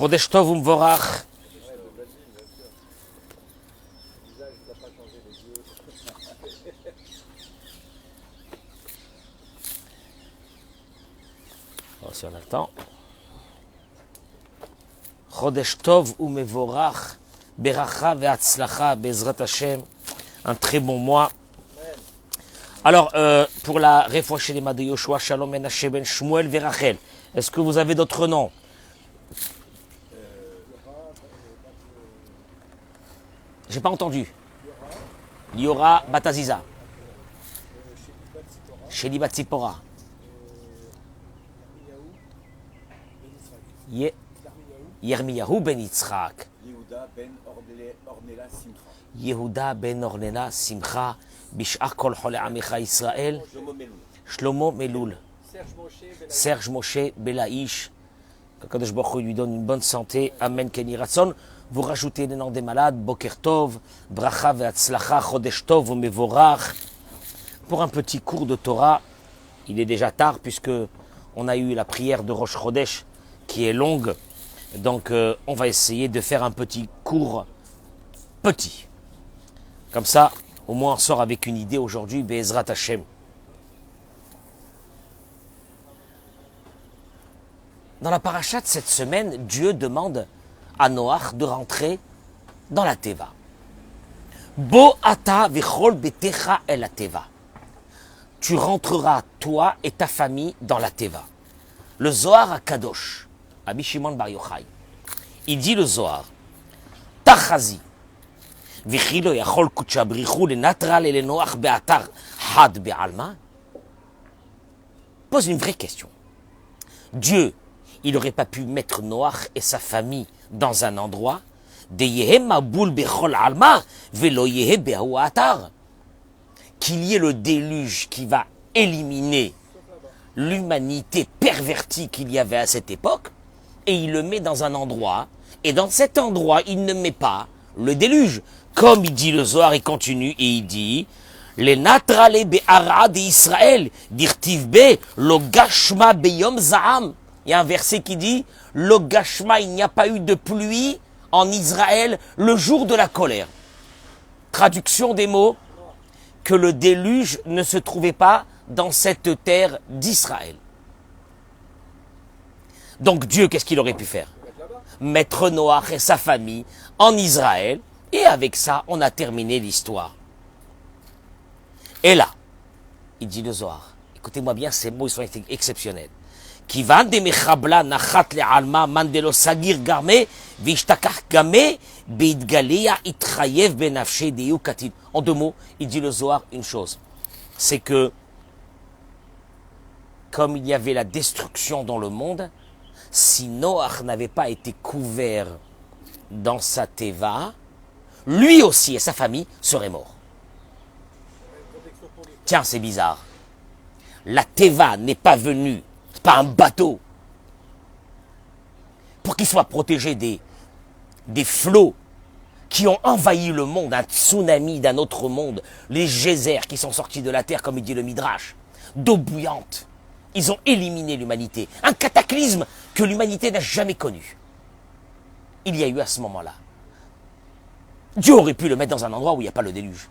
Chodesh Tov Umvorach. Oh, si on a le temps. Chodesh Tov Umevorach. Beracha ve'atzlacha bezrat Hashem. Un très bon mois. Alors, pour la Refoua Shelema de Yoshua, Shalom Menashe Ben Shmuel Verachel, est-ce que vous avez d'autres noms? J'ai pas entendu. Liora Bataziza. Sheli Batzipora. Yermiyahu Ben Yitzchak. Yehuda Ben Ornela Simcha. Bishar Kol Chole Amecha Israël. Shlomo Meloul. Serge Moshe Belaïch. Que Kadosh Baruch Hu lui donne une bonne santé. Amen Keni Ratson. Vous rajoutez les noms des malades. Boker Tov, Bracha Ve'atzlacha, Chodesh Tov, Mevorach. Pour un petit cours de Torah, il est déjà tard puisque on a eu la prière de Rosh Chodesh qui est longue. Donc on va essayer de faire un petit cours petit. Comme ça, au moins on sort avec une idée aujourd'hui, Be'ezrat Hashem. Dans la paracha de cette semaine, Dieu demande à Noach de rentrer dans la Teva. Bo ata v'chol betecha el la Teva. Tu rentreras, toi et ta famille, dans la Teva. Le Zohar à Kadosh, à Shimon Bar Yochai, il dit le Zohar, Tachazi, v'chilo yachol kuchabrichu le natral et le Noach be'atar had be'alma. Pose une vraie question. Dieu, il n'aurait pas pu mettre Noach et sa famille dans un endroit qu'il y ait le déluge qui va éliminer l'humanité pervertie qu'il y avait à cette époque, et il le met dans un endroit, et dans cet endroit, il ne met pas le déluge. Comme il dit le Zohar, il continue, et il dit les natrale be'ara d'Israël, dirtiv be lo gashma beyom zaham. Il y a un verset qui dit lo gashma, il n'y a pas eu de pluie en Israël le jour de la colère. Traduction des mots, que le déluge ne se trouvait pas dans cette terre d'Israël. Donc Dieu, qu'est-ce qu'il aurait pu faire? Mettre Noach et sa famille en Israël, et avec ça, on a terminé l'histoire. Et là, il dit le Zohar, écoutez-moi bien, ces mots ils sont exceptionnels. En deux mots, il dit le Zohar une chose, c'est que comme il y avait la destruction dans le monde, si Noach n'avait pas été couvert dans sa Teva, lui aussi et sa famille seraient morts. Tiens, c'est bizarre. La Teva n'est pas venue, c'est pas un bateau, pour qu'il soit protégé des flots qui ont envahi le monde, un tsunami d'un autre monde, les geysers qui sont sortis de la terre, comme il dit le Midrash, d'eau bouillante. Ils ont éliminé l'humanité. Un cataclysme que l'humanité n'a jamais connu. Il y a eu à ce moment-là. Dieu aurait pu le mettre dans un endroit où il n'y a pas le déluge.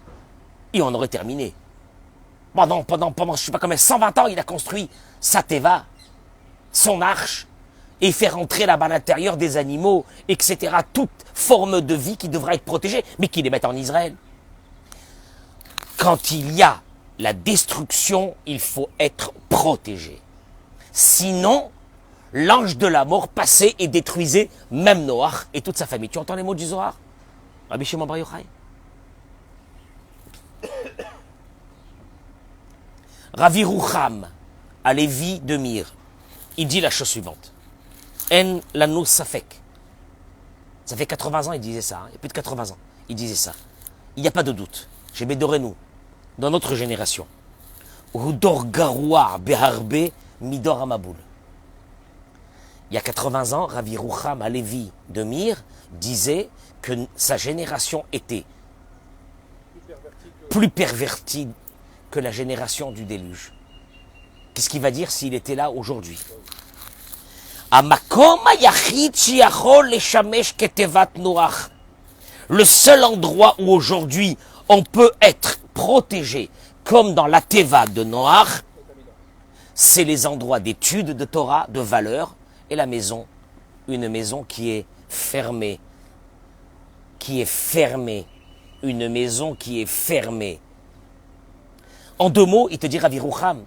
Et on aurait terminé. Pendant je ne sais pas combien, 120 ans, il a construit sa Teva, son arche, et il fait rentrer là-bas à l'intérieur des animaux, etc. Toute forme de vie qui devra être protégée, mais qui les mette en Israël. Quand il y a la destruction, il faut être protégé. Sinon, l'ange de la mort passait et détruisait même Noach et toute sa famille. Tu entends les mots du Zohar? Rabbi Shimon Bar Yochai. Ravi Rucham, à Lévi de Mir, il dit la chose suivante. En lanu safek. Ça fait 80 ans, il disait ça. Il y a plus de 80 ans, il disait ça. Il n'y a pas de doute. Chez Bédorenu, dans notre génération. Hudor garoua beharbe midor amaboul. Il y a 80 ans, Ravi Rucham à Lévi de Mir disait que sa génération était plus pervertie que la génération du déluge. Qu'est-ce qu'il va dire s'il était là aujourd'hui? Amakom hayachid shiachol leshamesh ketevat Noach. Le seul endroit où aujourd'hui on peut être protégé, comme dans la Teva de Noach, c'est les endroits d'études de Torah, de valeur, et la maison, une maison qui est fermée, une maison qui est fermée. En deux mots, il te dit Rav Yerucham,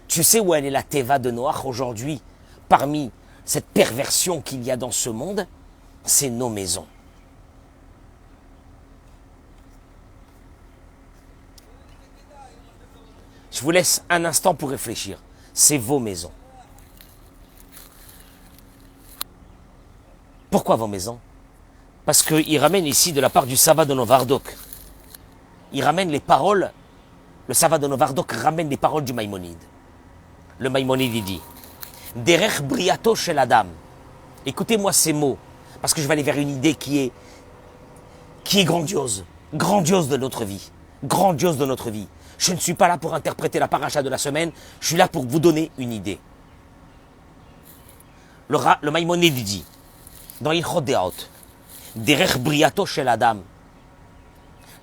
tu sais où elle est la Teva de Noach aujourd'hui, parmi cette perversion qu'il y a dans ce monde, c'est nos maisons. Je vous laisse un instant pour réfléchir. C'est vos maisons. Pourquoi vos maisons? Parce qu'il ramène ici de la part du Sava de Novardok. Il ramène les paroles, le Sava de Novardok ramène les paroles du Maïmonide. Le Maïmonide il dit Derech briato shel Adam. Écoutez-moi ces mots, parce que je vais aller vers une idée qui est grandiose, grandiose de notre vie, grandiose de notre vie. Je ne suis pas là pour interpréter la paracha de la semaine, je suis là pour vous donner une idée. Le Maïmonide dit, dans Ilchot Deot, Derech briato shel Adam,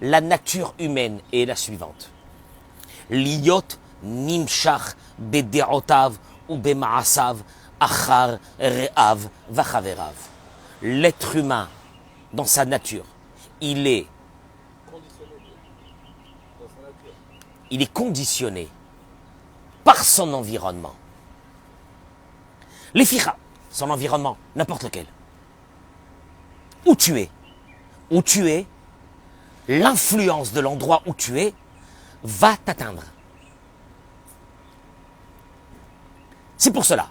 la nature humaine est la suivante. Liyot nimshach bedeotav ou bemaasav achar re'av vachaverav. L'être humain, dans sa nature, il est conditionné par son environnement. Les ficha, son environnement, n'importe lequel. Où tu es, l'influence de l'endroit où tu es va t'atteindre. C'est pour cela,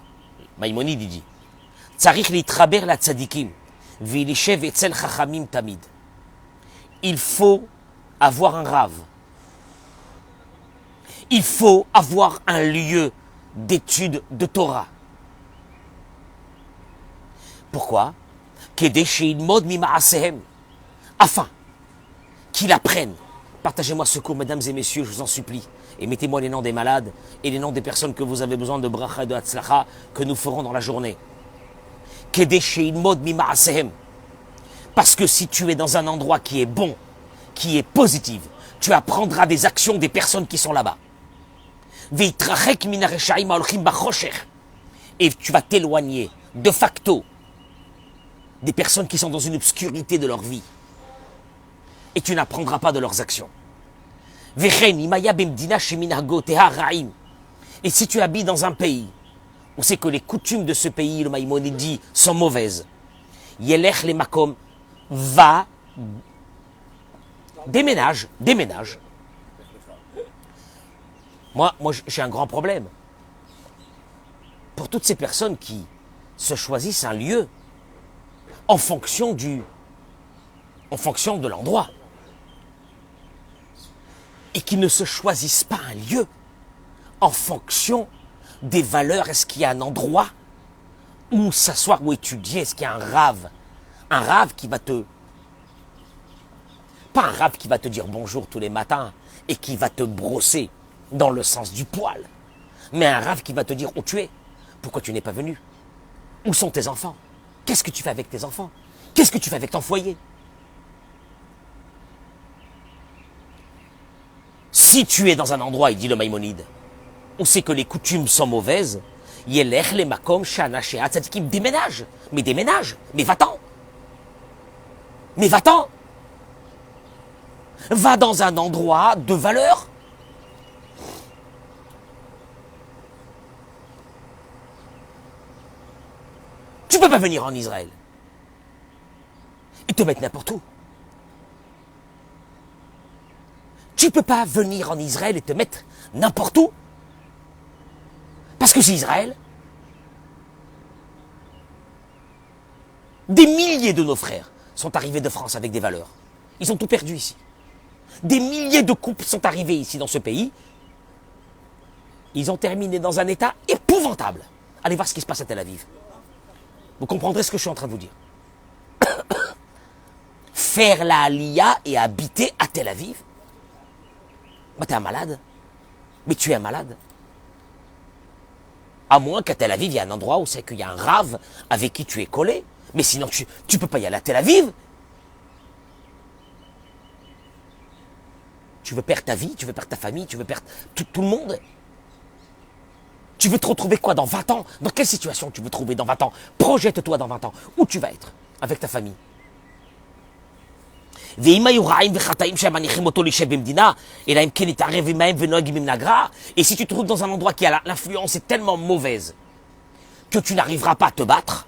Maïmonide dit, Tzarich litraber la tzadikim, vilishev etzel chachamim tamid. Il faut avoir un rave. Il faut avoir un lieu d'étude de Torah. Pourquoi? Afin qu'il apprenne. Partagez-moi ce cours, mesdames et messieurs, je vous en supplie. Et mettez-moi les noms des malades et les noms des personnes que vous avez besoin de bracha et de hatzlacha que nous ferons dans la journée. Parce que si tu es dans un endroit qui est bon, qui est positif, tu apprendras des actions des personnes qui sont là-bas. Et tu vas t'éloigner de facto des personnes qui sont dans une obscurité de leur vie. Et tu n'apprendras pas de leurs actions. Et si tu habites dans un pays où c'est que les coutumes de ce pays, le Maïmonide dit, sont mauvaises, Yelech le makom, va, déménage. Moi, j'ai un grand problème. Pour toutes ces personnes qui se choisissent un lieu en fonction de l'endroit. Et qui ne se choisissent pas un lieu en fonction des valeurs. Est-ce qu'il y a un endroit où s'asseoir, où étudier? Est-ce qu'il y a un rave? Un rave qui va te... Pas un rave qui va te dire bonjour tous les matins et qui va te brosser dans le sens du poil. Mais un rave qui va te dire où tu es. Pourquoi tu n'es pas venu? Où sont tes enfants? Qu'est-ce que tu fais avec tes enfants? Qu'est-ce que tu fais avec ton foyer? Si tu es dans un endroit, il dit le Maïmonide, où c'est que les coutumes sont mauvaises, Yelech le makom shana she'at tzadikim, déménage. Mais va-t'en. Va dans un endroit de valeur. Tu ne peux pas venir en Israël et te mettre n'importe où. Tu ne peux pas venir en Israël et te mettre n'importe où. Parce que c'est Israël. Des milliers de nos frères sont arrivés de France avec des valeurs. Ils ont tout perdu ici. Des milliers de couples sont arrivés ici dans ce pays. Ils ont terminé dans un état épouvantable. Allez voir ce qui se passe à Tel Aviv. Vous comprendrez ce que je suis en train de vous dire. Faire la Aliyah et habiter à Tel Aviv. Bah, t'es un malade. Mais tu es un malade. À moins qu'à Tel Aviv, il y a un endroit où c'est qu'il y a un rave avec qui tu es collé. Mais sinon, tu ne peux pas y aller à Tel Aviv. Tu veux perdre ta vie, tu veux perdre ta famille, tu veux perdre tout le monde. Tu veux te retrouver quoi dans 20 ans? Dans quelle situation tu veux te trouver dans 20 ans? Projette-toi dans 20 ans. Où tu vas être avec ta famille? Et si tu te trouves dans un endroit qui a l'influence est tellement mauvaise que tu n'arriveras pas à te battre,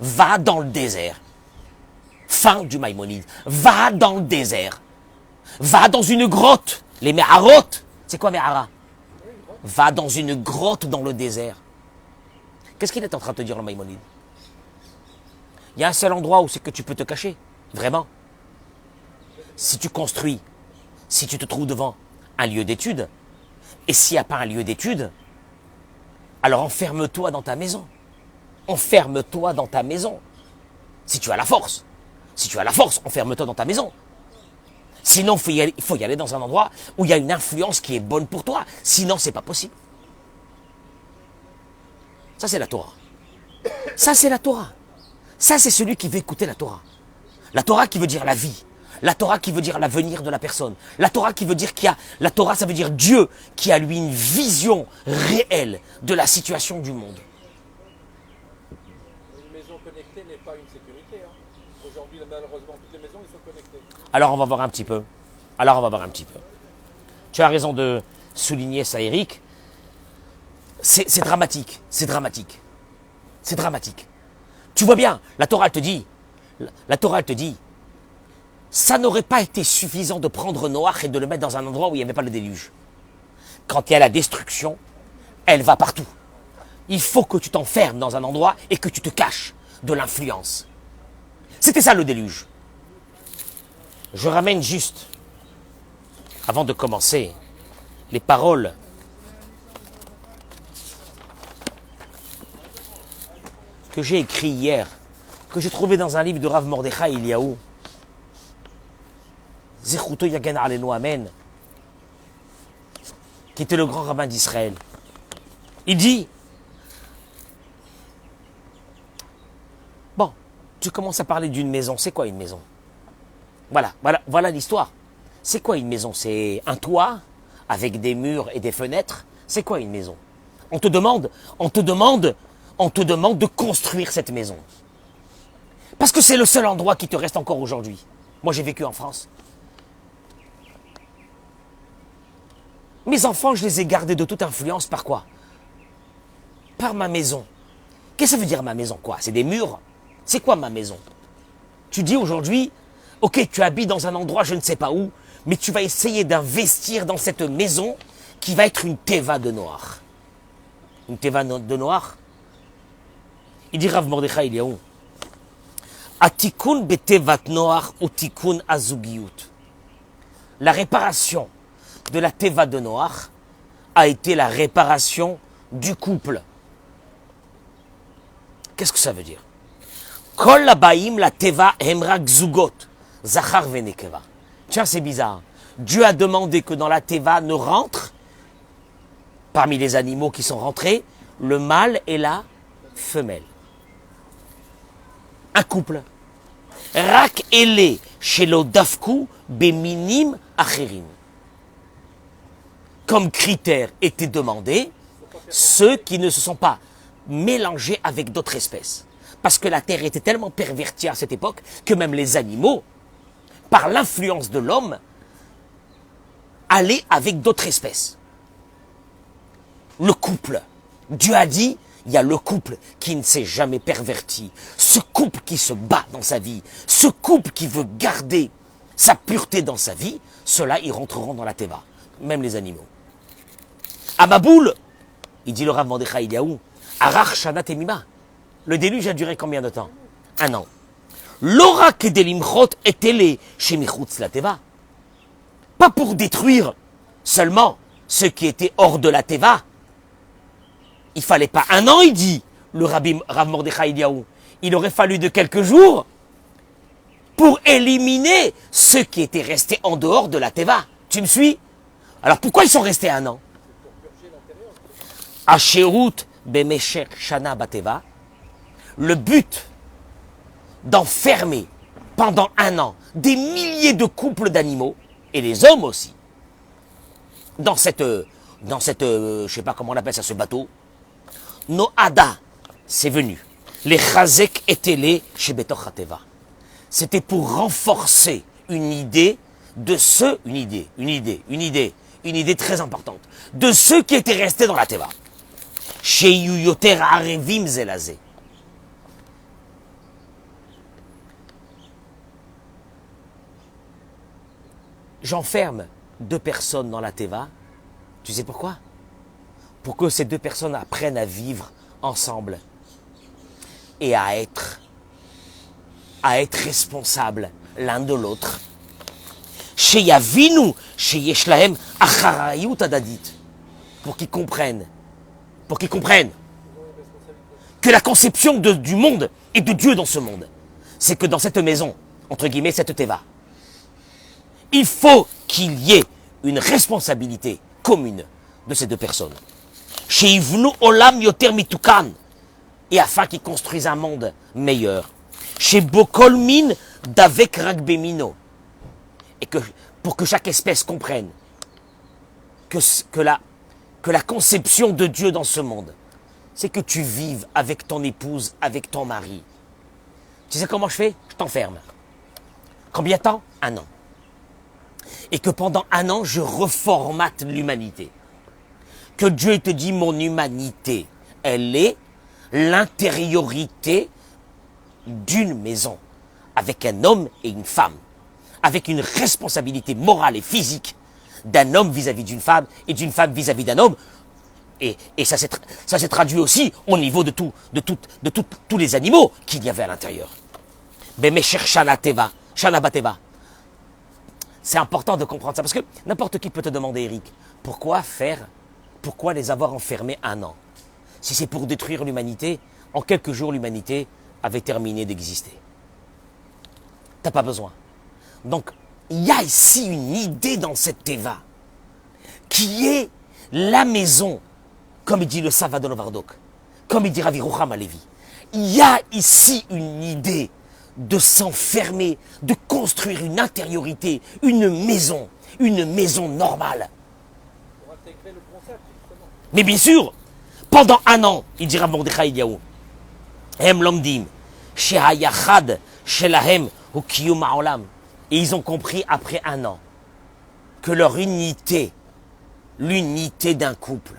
va dans le désert. Fin du Maïmonide. Va dans le désert. Va dans une grotte. Les Meharot. C'est quoi Mehara? Va dans une grotte dans le désert. Qu'est-ce qu'il est en train de te dire le Maïmonide? Il y a un seul endroit où c'est que tu peux te cacher. Vraiment. Si tu construis, si tu te trouves devant un lieu d'étude, et s'il n'y a pas un lieu d'étude, alors enferme-toi dans ta maison. Enferme-toi dans ta maison. Si tu as la force. Si tu as la force, enferme-toi dans ta maison. Sinon, il faut y aller dans un endroit où il y a une influence qui est bonne pour toi. Sinon, c'est pas possible. Ça, c'est la Torah. Ça, c'est la Torah. Ça, c'est celui qui veut écouter la Torah. La Torah qui veut dire la vie. La Torah qui veut dire l'avenir de la personne. La Torah qui veut dire qu'il y a... La Torah, ça veut dire Dieu qui a, lui, une vision réelle de la situation du monde. Une maison connectée n'est pas une sécurité. Hein. Aujourd'hui, malheureusement, toutes les maisons, ils sont connectées. Alors, on va voir un petit peu. Tu as raison de souligner ça, Eric. C'est dramatique. C'est dramatique. C'est dramatique. Tu vois bien, la Torah te dit, ça n'aurait pas été suffisant de prendre Noach et de le mettre dans un endroit où il n'y avait pas le déluge. Quand il y a la destruction, elle va partout. Il faut que tu t'enfermes dans un endroit et que tu te caches de l'influence. C'était ça le déluge. Je ramène juste, avant de commencer, les paroles que j'ai écrites hier, que j'ai trouvé dans un livre de Rav Mordechai Eliaou. Zechuto Yagen Alenu Amen, qui était le grand rabbin d'Israël. Il dit, bon, tu commences à parler d'une maison, c'est quoi une maison? Voilà l'histoire. C'est quoi une maison? C'est un toit avec des murs et des fenêtres. C'est quoi une maison? On te demande de construire cette maison. Parce que c'est le seul endroit qui te reste encore aujourd'hui. Moi, j'ai vécu en France. Mes enfants, je les ai gardés de toute influence par quoi? Par ma maison. Qu'est-ce que ça veut dire ma maison, quoi? C'est des murs? C'est quoi ma maison? Tu dis aujourd'hui, ok, tu habites dans un endroit, je ne sais pas où, mais tu vas essayer d'investir dans cette maison qui va être une teva de Noach. Une teva de Noach. Il dit Rav Mordechai Eliaou, Atikun betevat Noach ou tikun azugiyut. La réparation de la teva de Noach a été la réparation du couple. Qu'est-ce que ça veut dire? Kol labaim la teva hemrak zugot, zachar venekeva. Tiens, c'est bizarre. Dieu a demandé que dans la teva ne rentre, parmi les animaux qui sont rentrés, le mâle et la femelle. Un couple. Rak ele shelo dafku beminim acherim. Comme critère était demandé ceux qui ne se sont pas mélangés avec d'autres espèces. Parce que la terre était tellement pervertie à cette époque que même les animaux, par l'influence de l'homme, allaient avec d'autres espèces. Le couple. Dieu a dit, il y a le couple qui ne s'est jamais perverti. Ce couple qui se bat dans sa vie. Ce couple qui veut garder sa pureté dans sa vie. Ceux-là, ils rentreront dans la teva. Même les animaux. À Maboul, il dit le Rav Mordechai Eliaou, Arach Shana Temima. Le déluge a duré combien de temps? 1 an. L'ora kedelimchot etele shemichutz la teva. Pas pour détruire seulement ceux qui étaient hors de la teva. Il fallait pas 1 an, il dit, le Rav Mordechai Eliaou. Il aurait fallu de quelques jours pour éliminer ceux qui étaient restés en dehors de la teva. Tu me suis? Alors pourquoi ils sont restés 1 an? Asherut bemesher shana bateva. Le but d'enfermer pendant 1 an des milliers de couples d'animaux, et les hommes aussi, dans cette je sais pas comment on appelle ça, ce bateau, Noada, c'est venu. Les chazek étaient les chez Betoch Hateva. C'était pour renforcer une idée de ceux, une idée très importante, de ceux qui étaient restés dans la Teva. Chez Yuyoter Arevim Zelazé. J'enferme 2 personnes dans la Teva. Tu sais pourquoi? Pour que ces 2 personnes apprennent à vivre ensemble et à être responsables l'un de l'autre. Chez Yavinu, chez Yeshlahem, Acharayut Adadit. Pour qu'ils comprennent que la conception du monde et de Dieu dans ce monde, c'est que dans cette maison, entre guillemets, cette Teva, il faut qu'il y ait une responsabilité commune de ces 2 personnes. Chez Ivnu Olam Yoter Mitukan, et afin qu'ils construisent un monde meilleur. Chez Bokol Min Davek Ragbemino, et que pour que chaque espèce comprenne que la conception de Dieu dans ce monde, c'est que tu vives avec ton épouse, avec ton mari. Tu sais comment je fais? Je t'enferme. Combien de temps? 1 an. Et que pendant 1 an, je reformate l'humanité. Que Dieu te dit, mon humanité, elle est l'intériorité d'une maison, avec un homme et une femme, avec une responsabilité morale et physique d'un homme vis-à-vis d'une femme et d'une femme vis-à-vis d'un homme. Et ça s'est traduit aussi au niveau de tous les animaux qu'il y avait à l'intérieur. Bemesher Shana Teva, Shana Bateva. C'est important de comprendre ça, parce que n'importe qui peut te demander, Eric, pourquoi les avoir enfermés 1 an? Si c'est pour détruire l'humanité, en quelques jours, l'humanité avait terminé d'exister. T'as pas besoin. Donc, il y a ici une idée dans cette Teva, qui est la maison, comme il dit le Savadon Novardok, comme il dit Ravi Rucham Alevi. Il y a ici une idée de s'enfermer, de construire une intériorité, une maison normale. Pour intégrer le concept, justement. Mais bien sûr, pendant 1 an, il dira Mordechai Eliyahu, Hem lomdim, shehayachad shelahem hu kiyum ha'olam. Et ils ont compris après 1 an que leur unité, l'unité d'un couple,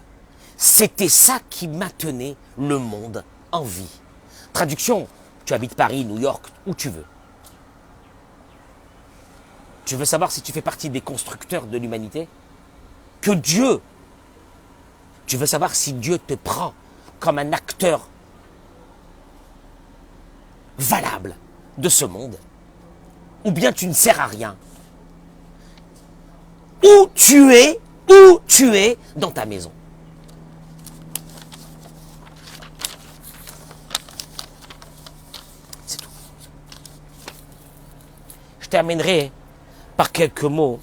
c'était ça qui maintenait le monde en vie. Traduction, tu habites Paris, New York, où tu veux. Tu veux savoir si tu fais partie des constructeurs de l'humanité? Que Dieu, tu veux savoir si Dieu te prend comme un acteur valable de ce monde, ou bien tu ne sers à rien. Où tu es dans ta maison. C'est tout. Je terminerai par quelques mots.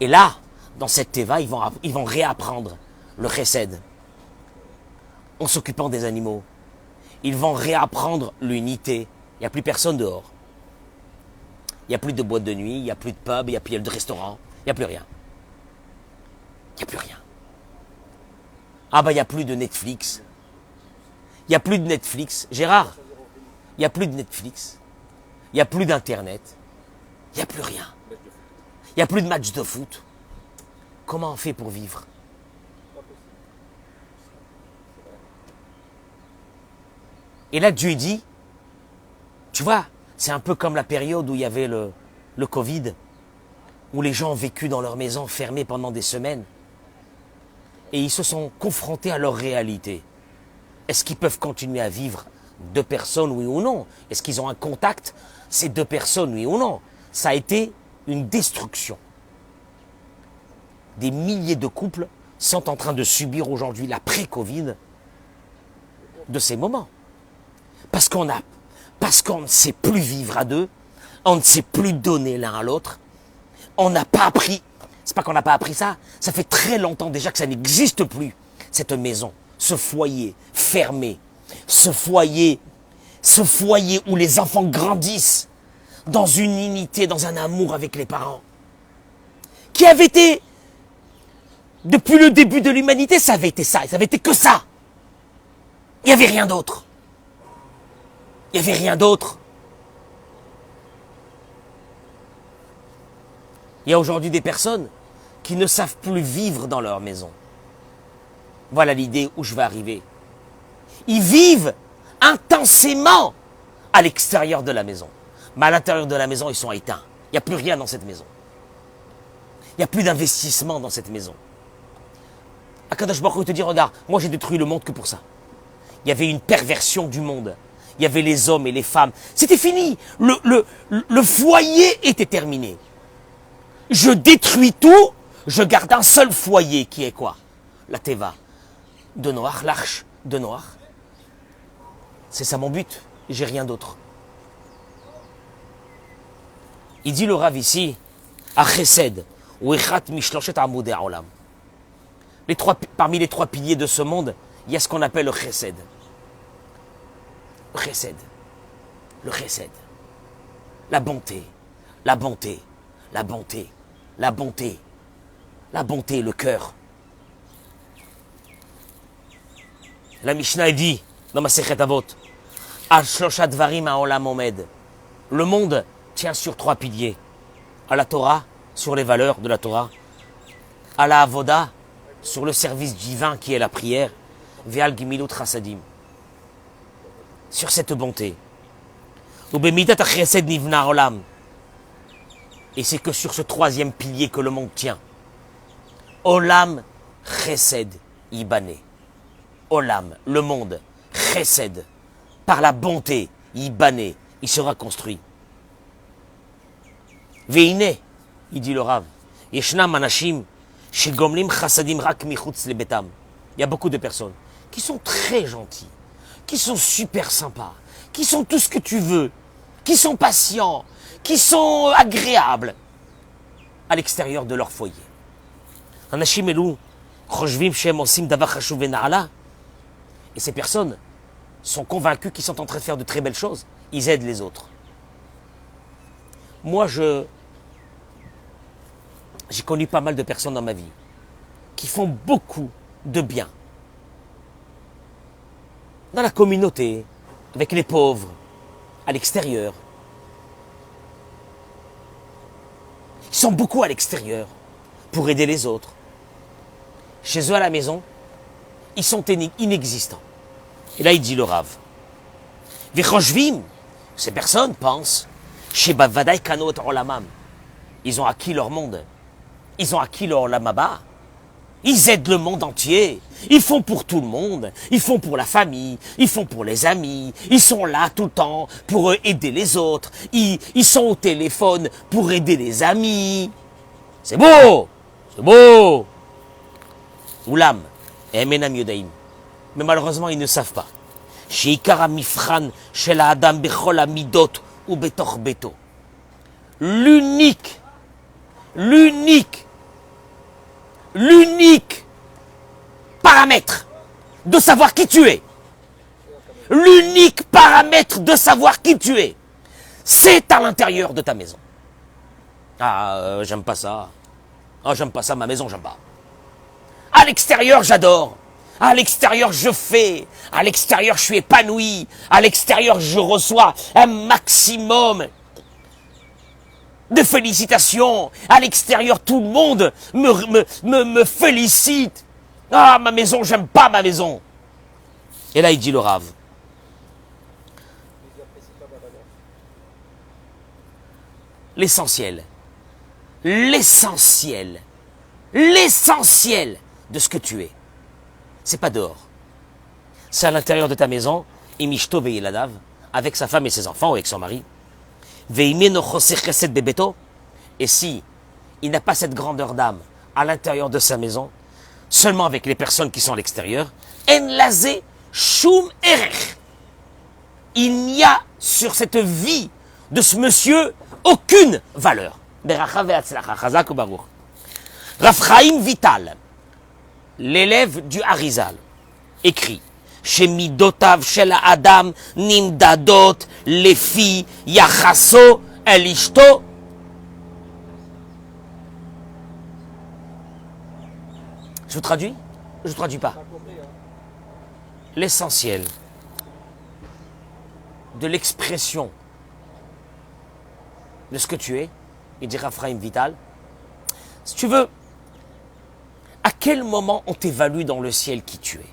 Et là, dans cette Teva, ils vont réapprendre le chesed en s'occupant des animaux. Ils vont réapprendre l'unité. Il n'y a plus personne dehors. Il n'y a plus de boîte de nuit, il n'y a plus de pub, il n'y a plus de restaurant, il n'y a plus rien. Il n'y a plus rien. Ah bah il n'y a plus de Netflix. Il n'y a plus de Netflix. Gérard, il n'y a plus de Netflix. Il n'y a plus d'Internet. Il n'y a plus rien. Il n'y a plus de match de foot. Comment on fait pour vivre? Et là, Dieu dit, tu vois, c'est un peu comme la période où il y avait le Covid, où les gens ont vécu dans leur maison fermés pendant des semaines. Et ils se sont confrontés à leur réalité. Est-ce qu'ils peuvent continuer à vivre 2 personnes, oui ou non? Est-ce qu'ils ont un contact, ces 2 personnes, oui ou non? Ça a été une destruction. Des milliers de couples sont en train de subir aujourd'hui l'après-Covid de ces moments. Parce qu'on ne sait plus vivre à 2, on ne sait plus donner l'un à l'autre, on n'a pas appris C'est pas qu'on n'a pas appris ça. Ça fait très longtemps déjà que ça n'existe plus. Cette maison, ce foyer fermé, ce foyer où les enfants grandissent dans une unité, dans un amour avec les parents. Qui avait été, depuis le début de l'humanité, ça avait été ça. Ça avait été que ça. Il n'y avait rien d'autre. Il n'y avait rien d'autre. Il y a aujourd'hui des personnes qui ne savent plus vivre dans leur maison. Voilà l'idée où je vais arriver. Ils vivent intensément à l'extérieur de la maison. Mais à l'intérieur de la maison, ils sont éteints. Il n'y a plus rien dans cette maison. Il n'y a plus d'investissement dans cette maison. Akadosh Baruch Hu te dit, regarde, moi j'ai détruit le monde que pour ça. Il y avait une perversion du monde. Il y avait les hommes et les femmes. C'était fini. Le foyer était terminé. Je détruis tout, je garde un seul foyer qui est quoi? La Teva de Noach, l'arche de Noach. C'est ça mon but, j'ai rien d'autre. Il dit le Rav ici, à Chesed, ou Echat Mishloshet Amoudei Haolam. Parmi les trois piliers de ce monde, il y a ce qu'on appelle le Chesed. Le Chesed. Le Chesed. La bonté. La bonté. La bonté. La bonté. La bonté, le cœur. La Mishnah dit, dans ma Masechet Avot, Al Shlosha Dvarim Haolam Omed. Le monde tient sur trois piliers. À la Torah, sur les valeurs de la Torah. À la Avoda, sur le service divin qui est la prière. Ve'al Gimilut Chasadim. Sur cette bonté. Ubemidat HaChesed Nivna Olam. Et c'est que sur ce troisième pilier que le monde tient. Olam Chesed Ibane. Olam, le monde, Chesed. Par la bonté, Ibane, il sera construit. Veine, il dit le Rav. Yeshnam Anashim, Shegomlim Chasadim Rak Michutz Lebetam. Il y a beaucoup de personnes qui sont très gentils, qui sont super sympas, qui sont tout ce que tu veux, qui sont patients, qui sont agréables à l'extérieur de leur foyer. Anashim Elou, Choshvim Shem Osim Davar Chashuv Ve'Na'ala. Et ces personnes sont convaincus qu'ils sont en train de faire de très belles choses. Ils aident les autres. Moi, j'ai connu pas mal de personnes dans ma vie qui font beaucoup de bien. Dans la communauté, avec les pauvres, à l'extérieur. Ils sont beaucoup à l'extérieur pour aider les autres. Chez eux à la maison, ils sont inexistants. Et là, il dit le Rav. Vichoshvim, ces personnes pensent, chez Bavadai Kanot Olamam. Ils ont acquis leur monde. Ils ont acquis leur Olamaba. Ils aident le monde entier. Ils font pour tout le monde. Ils font pour la famille. Ils font pour les amis. Ils sont là tout le temps pour aider les autres. Ils sont au téléphone pour aider les amis. C'est beau. C'est beau. Oulam. Emenam Yodaim. Mais malheureusement, ils ne savent pas. Sheikara Mifran, Shela Adam Bechol Amidot ou Betor Beto. L'unique paramètre de savoir qui tu es. L'unique paramètre de savoir qui tu es. C'est à l'intérieur de ta maison. J'aime pas ça. J'aime pas ça, ma maison, j'aime pas. À l'extérieur, j'adore. À l'extérieur, je fais. À l'extérieur, je suis épanoui. À l'extérieur, je reçois un maximum de félicitations. À l'extérieur, tout le monde me félicite. Ma maison, j'aime pas ma maison. Et là, il dit le Rav. L'essentiel de ce que tu es, c'est pas dehors. C'est à l'intérieur de ta maison, Imishto ve'iladav, avec sa femme et ses enfants, ou avec son mari. Et si il n'a pas cette grandeur d'âme à l'intérieur de sa maison, seulement avec les personnes qui sont à l'extérieur, en lazé shum erech. Il n'y a sur cette vie de ce monsieur aucune valeur. Raphaïm Vital, l'élève du Harizal, écrit chez Midotav Shel Adam Nimdadot Lefi Yachaso Elishto. Je vous traduis? Je ne traduis pas. L'essentiel de l'expression de ce que tu es, il dit Raphaïm Vital, si tu veux, à quel moment on t'évalue dans le ciel qui tu es?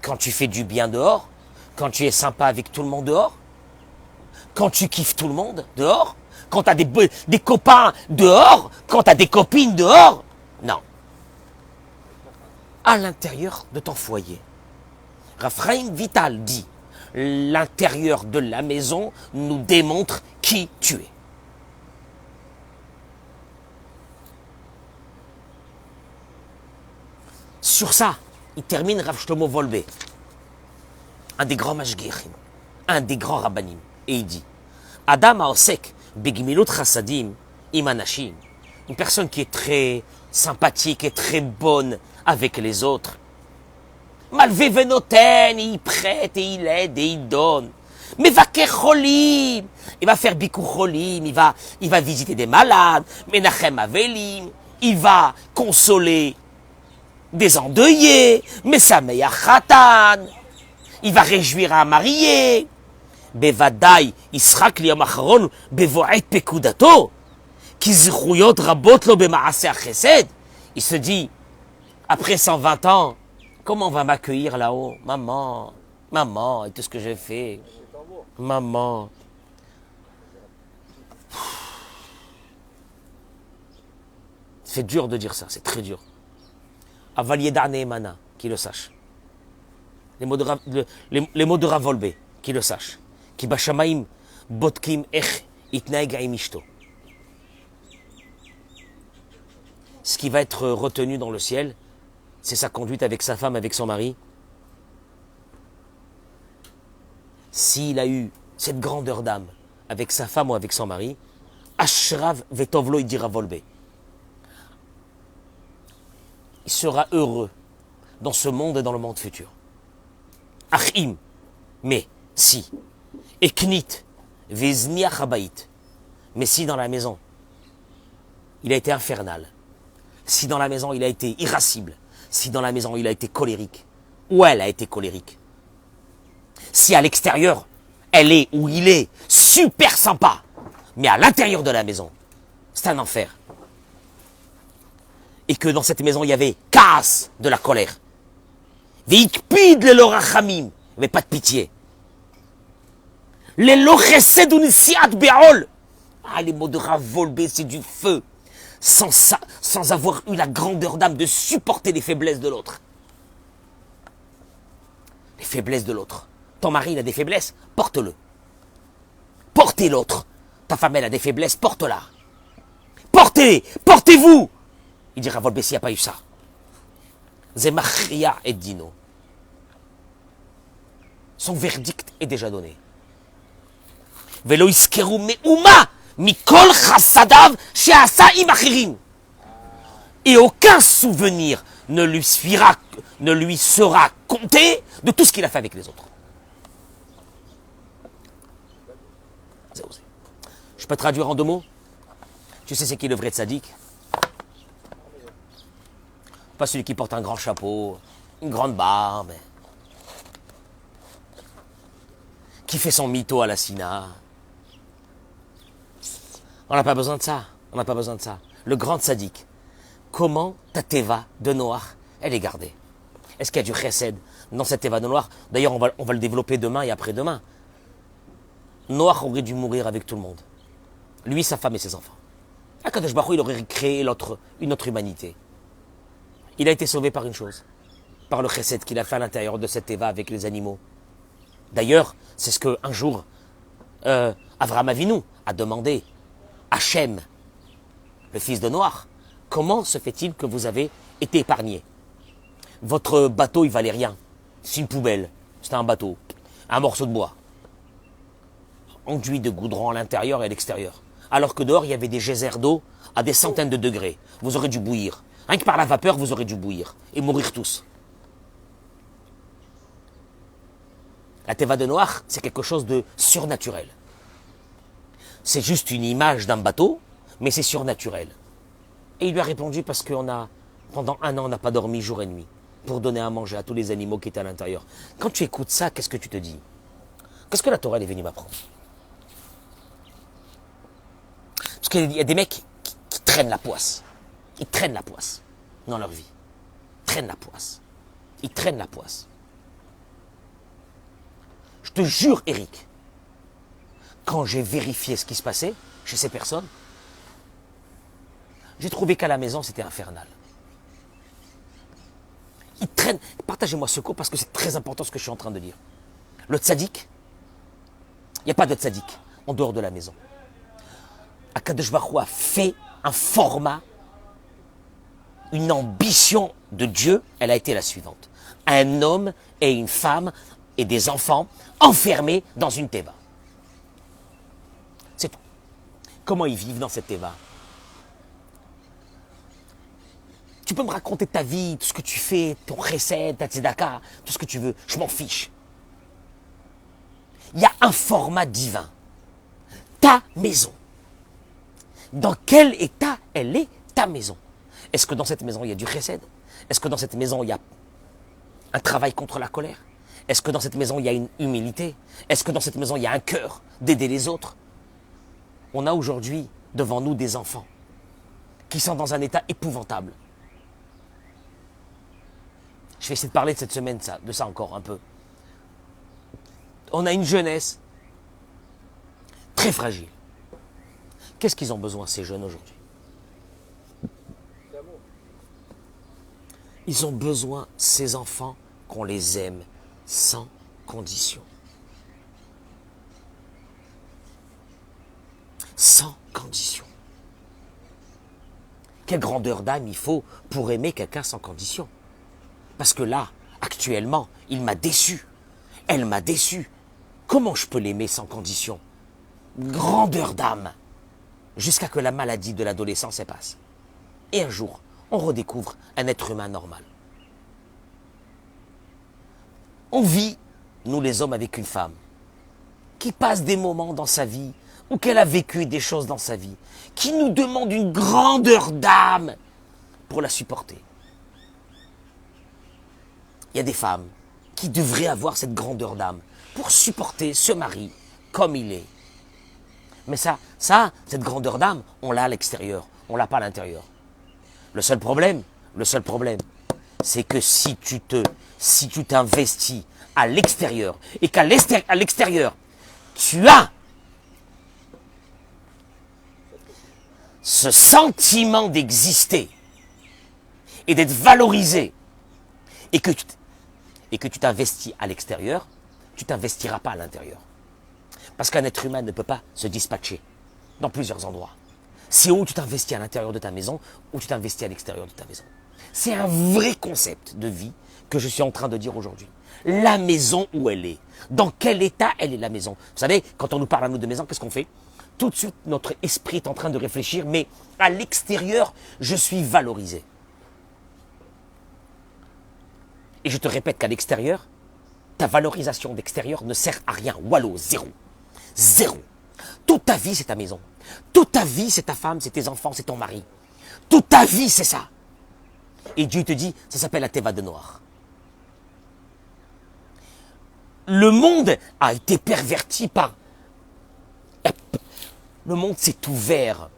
Quand tu fais du bien dehors? Quand tu es sympa avec tout le monde dehors? Quand tu kiffes tout le monde dehors? Quand tu as des copains dehors? Quand tu as des copines dehors? Non. À l'intérieur de ton foyer. Raphaïm Vital dit, l'intérieur de la maison nous démontre qui tu es. Sur ça, il termine Rav Shlomo Wolbe, un des grands mashgichim, un des grands rabbanim, et il dit, Adam haosek begimilut chassadim imanashim, une personne qui est très sympathique et très bonne avec les autres. Malvé venoten, il prête et il aide et il donne. Mais va cholim, il va faire bikou cholim, il va visiter des malades, menachem avelim, il va consoler des endeuillés, mais sameach khatan, il va réjouir un marié. Bevadai Yisrak liyom acharon bevoet pekudato, ki zchuyot rabot lo bemaaseh chesed. Il se dit, après 120 ans, comment on va m'accueillir là-haut? Maman, maman, et tout ce que j'ai fait. Maman. C'est dur de dire ça, c'est très dur. Avalier Darneemana, qui le sache. Les mots de Rav Wolbe, qui le sache. Ki bashamaim botkim ech itnaeg haim ishto. Ce qui va être retenu dans le ciel, c'est sa conduite avec sa femme, avec son mari. S'il a eu cette grandeur d'âme avec sa femme ou avec son mari, Ashrav vetovlo, il dira Volbe. Il sera heureux dans ce monde et dans le monde futur. Achim, mais si, Eknit, Vezniach Habayit, mais si dans la maison, il a été infernal, si dans la maison il a été irascible, si dans la maison il a été colérique, ou elle a été colérique, si à l'extérieur elle est ou il est super sympa, mais à l'intérieur de la maison, c'est un enfer. Et que dans cette maison il y avait casse de la colère, Veikpid le lorachamim, mais pas de pitié. Les lochesed unisiat be'ol. Ah, les mots de Rav Wolbe, c'est du feu. Sans avoir eu la grandeur d'âme de supporter les faiblesses de l'autre. Les faiblesses de l'autre. Ton mari, il a des faiblesses, porte-le. Portez l'autre. Ta femme, elle a des faiblesses, porte-la. Portez, portez-vous. Il dit Rav Wolbe, s'il n'y a pas eu ça. Zemachria et Dino. Son verdict est déjà donné. Velo iskeru me'uma mikol chassadav she'asa im achirim. Et aucun souvenir ne lui sera compté de tout ce qu'il a fait avec les autres. Je peux traduire en 2 mots? Tu sais c'est qui le vrai tzaddik? Pas celui qui porte un grand chapeau, une grande barbe, qui fait son mytho à la Sina. On n'a pas besoin de ça. On n'a pas besoin de ça. Le grand tzaddik. Comment ta teva de noir, elle est gardée? Est-ce qu'il y a du chesed dans cette teva de noir? D'ailleurs, on va le développer demain et après-demain. Noach aurait dû mourir avec tout le monde. Lui, sa femme et ses enfants. Akadosh Baruch Hu, il aurait créé une autre humanité. Il a été sauvé par une chose. Par le chesed qu'il a fait à l'intérieur de cette teva avec les animaux. D'ailleurs, c'est ce qu'un jour, Avraham Avinu a demandé. Hachem, le fils de Noach, comment se fait-il que vous avez été épargné? Votre bateau, il valait rien. C'est une poubelle. C'était un bateau. Un morceau de bois. Enduit de goudron à l'intérieur et à l'extérieur. alors que dehors, il y avait des geysers d'eau à des centaines de degrés. Vous aurez dû bouillir. Rien que par la vapeur, vous aurez dû bouillir et mourir tous. La Teva de Noach, c'est quelque chose de surnaturel. C'est juste une image d'un bateau, mais c'est surnaturel. Et il lui a répondu parce pendant 1 an, on n'a pas dormi jour et nuit pour donner à manger à tous les animaux qui étaient à l'intérieur. Quand tu écoutes ça, qu'est-ce que tu te dis? Qu'est-ce que la Torah est venue m'apprendre? Parce qu'il y a des mecs qui traînent la poisse. Ils traînent la poisse dans leur vie. Ils traînent la poisse. Ils traînent la poisse. Je te jure, Eric, quand j'ai vérifié ce qui se passait chez ces personnes, j'ai trouvé qu'à la maison, c'était infernal. Ils traînent. Partagez-moi ce cours parce que c'est très important ce que je suis en train de dire. Le tzaddik, il n'y a pas de tzaddik en dehors de la maison. Akadosh Baruch Hu a fait un format, une ambition de Dieu, elle a été la suivante. Un homme et une femme et des enfants enfermés dans une teva. C'est tout. Comment ils vivent dans cette teva? Tu peux me raconter ta vie, tout ce que tu fais, ton chesed, ta tzedaka, tout ce que tu veux, je m'en fiche. Il y a un format divin. Ta maison. Dans quel état elle est ta maison? Est-ce que dans cette maison il y a du chesed? Est-ce que dans cette maison il y a un travail contre la colère? Est-ce que dans cette maison il y a une humilité? Est-ce que dans cette maison il y a un cœur d'aider les autres? On a aujourd'hui devant nous des enfants qui sont dans un état épouvantable. Je vais essayer de parler de cette semaine de ça encore un peu. On a une jeunesse très fragile. Qu'est-ce qu'ils ont besoin, ces jeunes, aujourd'hui? Ils ont besoin, ces enfants, qu'on les aime sans condition. Sans condition. Quelle grandeur d'âme il faut pour aimer quelqu'un sans condition? Parce que là, actuellement, il m'a déçu. Elle m'a déçu. Comment je peux l'aimer sans condition? Grandeur d'âme. Jusqu'à que la maladie de l'adolescence elle passe. Et un jour, on redécouvre un être humain normal. On vit, nous les hommes, avec une femme qui passe des moments dans sa vie ou qu'elle a vécu des choses dans sa vie qui nous demande une grandeur d'âme pour la supporter. Il y a des femmes qui devraient avoir cette grandeur d'âme pour supporter ce mari comme il est. Mais cette grandeur d'âme, on l'a à l'extérieur, on l'a pas à l'intérieur. Le seul problème, c'est que si tu t'investis à l'extérieur et qu'à l'extérieur, tu as ce sentiment d'exister et d'être valorisé et que tu t'investis à l'extérieur, tu t'investiras pas à l'intérieur. Parce qu'un être humain ne peut pas se dispatcher dans plusieurs endroits. C'est où tu t'investis à l'intérieur de ta maison ou tu t'investis à l'extérieur de ta maison. C'est un vrai concept de vie que je suis en train de dire aujourd'hui. La maison où elle est. Dans quel état elle est la maison? Vous savez, quand on nous parle à nous de maison, qu'est-ce qu'on fait? Tout de suite, notre esprit est en train de réfléchir, mais à l'extérieur, je suis valorisé. Et je te répète qu'à l'extérieur, ta valorisation d'extérieur ne sert à rien. Wallo, zéro. Zéro. Toute ta vie, c'est ta maison. Toute ta vie, c'est ta femme, c'est tes enfants, c'est ton mari. Toute ta vie, c'est ça. Et Dieu te dit, ça s'appelle la Teva de Noach. Le monde a été perverti par... Le monde s'est ouvert.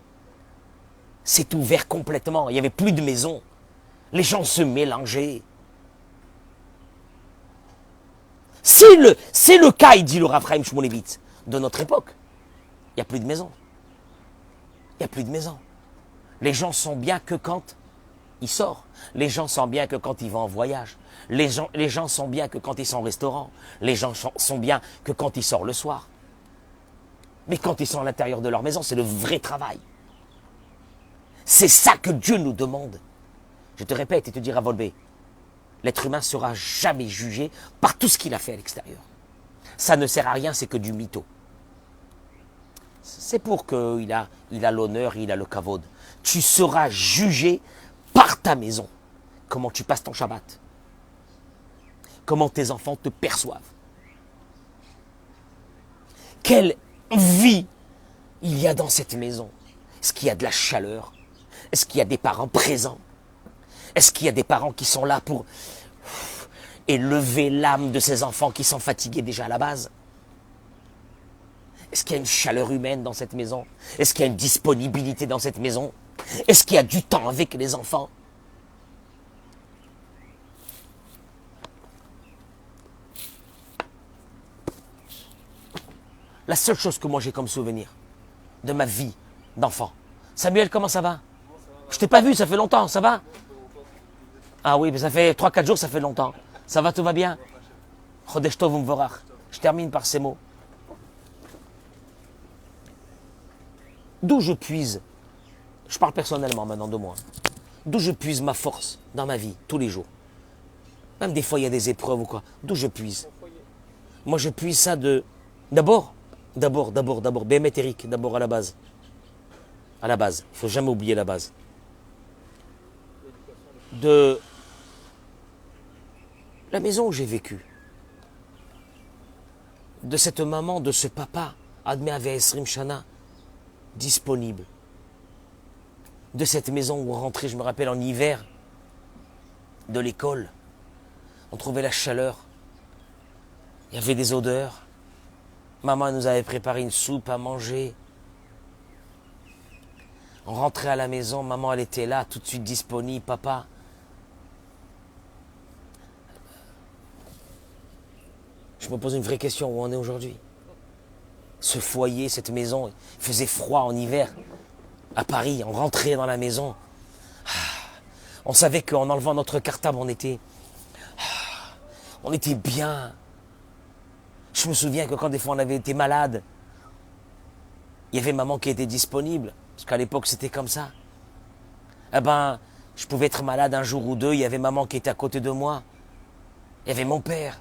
S'est ouvert complètement. Il n'y avait plus de maison. Les gens se mélangeaient. C'est le cas, il dit le Rav Chaim Shmulevitz, de notre époque. Il n'y a plus de maison. Il n'y a plus de maison. Les gens sont bien que quand ils sortent. Les gens sont bien que quand ils vont en voyage. Les gens sont bien que quand ils sont au restaurant. Les gens sont bien que quand ils sortent le soir. Mais quand ils sont à l'intérieur de leur maison, c'est le vrai travail. C'est ça que Dieu nous demande. Je te répète et te dis à Volvé, l'être humain ne sera jamais jugé par tout ce qu'il a fait à l'extérieur. Ça ne sert à rien, c'est que du mytho. C'est pour qu'il a l'honneur, il a le kavod. Tu seras jugé par ta maison. Comment tu passes ton Shabbat. Comment tes enfants te perçoivent. Quelle vie il y a dans cette maison. Est-ce qu'il y a de la chaleur? Est-ce qu'il y a des parents présents? Est-ce qu'il y a des parents qui sont là pour élever l'âme de ces enfants qui sont fatigués déjà à la base? Est-ce qu'il y a une chaleur humaine dans cette maison? Est-ce qu'il y a une disponibilité dans cette maison? Est-ce qu'il y a du temps avec les enfants? La seule chose que moi j'ai comme souvenir de ma vie d'enfant. Samuel, comment ça va? Je t'ai pas vu, ça fait longtemps, ça va? Ah oui, mais ça fait 3-4 jours, ça fait longtemps. Ça va, tout va bien? Chodesh Tov U'Mvorach. Je termine par ces mots. D'où je puise, je parle personnellement maintenant de moi, d'où je puise ma force dans ma vie, tous les jours. Même des fois, il y a des épreuves ou quoi. D'où je puise? Moi, je puise ça de... D'abord, Bémet Eric, d'abord à la base. À la base, il ne faut jamais oublier la base. De la maison où j'ai vécu. De cette maman, de ce papa, Admé Ave Esrim Shana, disponible. De cette maison où on rentrait, je me rappelle, en hiver, de l'école. On trouvait la chaleur. Il y avait des odeurs. Maman nous avait préparé une soupe à manger. On rentrait à la maison, maman elle était là, tout de suite disponible, papa. Je me pose une vraie question, où on est aujourd'hui? Ce foyer, cette maison, il faisait froid en hiver. À Paris, on rentrait dans la maison. On savait qu'en enlevant notre cartable, on était bien. Je me souviens que quand des fois on avait été malade, il y avait maman qui était disponible. Parce qu'à l'époque, c'était comme ça. Eh ben, je pouvais être malade un jour ou deux, il y avait maman qui était à côté de moi. Il y avait mon père.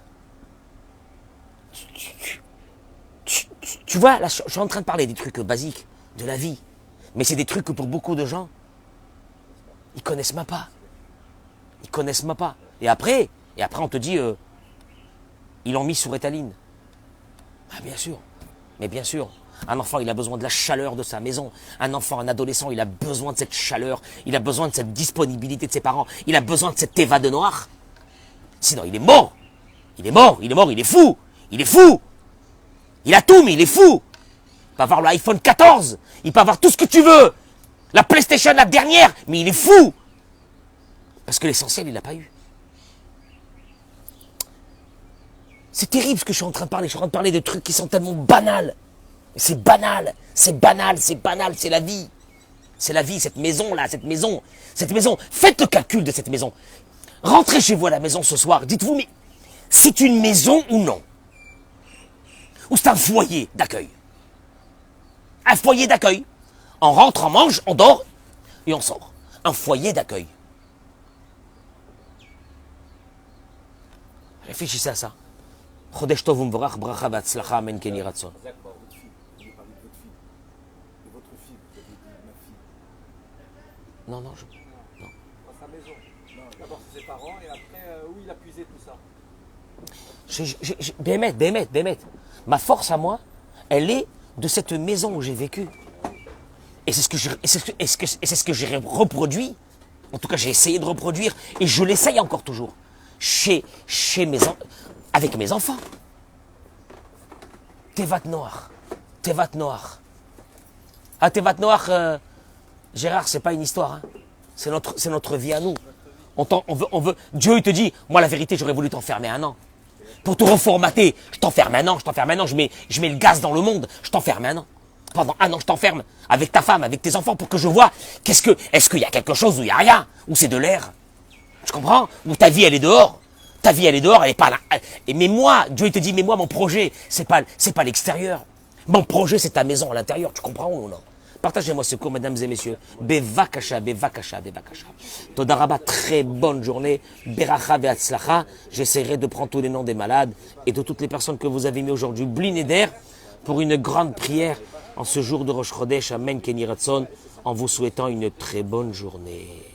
Tu vois, là, je suis en train de parler des trucs basiques de la vie. Mais c'est des trucs que pour beaucoup de gens, ils connaissent même pas. Ils connaissent même pas. Et après on te dit, ils l'ont mis sur étaline. Ah, bien sûr. Mais bien sûr. Un enfant, il a besoin de la chaleur de sa maison. Un enfant, un adolescent, il a besoin de cette chaleur. Il a besoin de cette disponibilité de ses parents. Il a besoin de cette éva de noir. Sinon, il est mort. Il est mort, il est fou. Il est fou. Il a tout, mais il est fou. Il peut avoir l'iPhone 14. Il peut avoir tout ce que tu veux. La PlayStation, la dernière. Mais il est fou. Parce que l'essentiel, il l'a pas eu. C'est terrible ce que je suis en train de parler. Je suis en train de parler de trucs qui sont tellement banals. C'est banal, c'est banal, c'est banal, c'est la vie. C'est la vie, cette maison-là, cette maison. Faites le calcul de cette maison. Rentrez chez vous à la maison ce soir. Dites-vous, mais c'est une maison ou non? Ou c'est un foyer d'accueil? Un foyer d'accueil. On rentre, on mange, on dort et on sort. Un foyer d'accueil. Réfléchissez à ça. Chodesh Tov U'Mvorach, bracha v'atzlacha, amen ken yeh ratzon. Non. Dans sa maison. D'abord c'est ses parents et après où il a puisé tout ça. Bémet. Ma force à moi, elle est de cette maison où j'ai vécu. Et c'est ce que j'ai reproduit. En tout cas, j'ai essayé de reproduire et je l'essaye encore toujours. Avec mes enfants. Tevat Noach. Ah, Tevat Noach, Gérard, c'est pas une histoire. Hein. C'est notre vie à nous. On veut. Dieu, il te dit, moi, la vérité, j'aurais voulu t'enfermer 1 an. Pour te reformater, je t'enferme 1 an, je mets le gaz dans le monde, je t'enferme 1 an. Pendant 1 an, je t'enferme avec ta femme, avec tes enfants, pour que je vois, est-ce qu'il y a quelque chose ou il n'y a rien? Ou c'est de l'air? Tu comprends? Ou ta vie, elle est dehors? Ta vie, elle est dehors, elle est pas là. Mais moi, Dieu, il te dit, mais moi, mon projet, c'est pas l'extérieur. Mon projet, c'est ta maison à l'intérieur. Tu comprends ou non? Partagez-moi ce cours, mesdames et messieurs. Bevakasha. Toda Rabba, très bonne journée. Beracha ve'atzlacha. J'essaierai de prendre tous les noms des malades et de toutes les personnes que vous avez mis aujourd'hui. Bli neder pour une grande prière en ce jour de Rosh Chodesh, Amen Kenny Ratzon, en vous souhaitant une très bonne journée.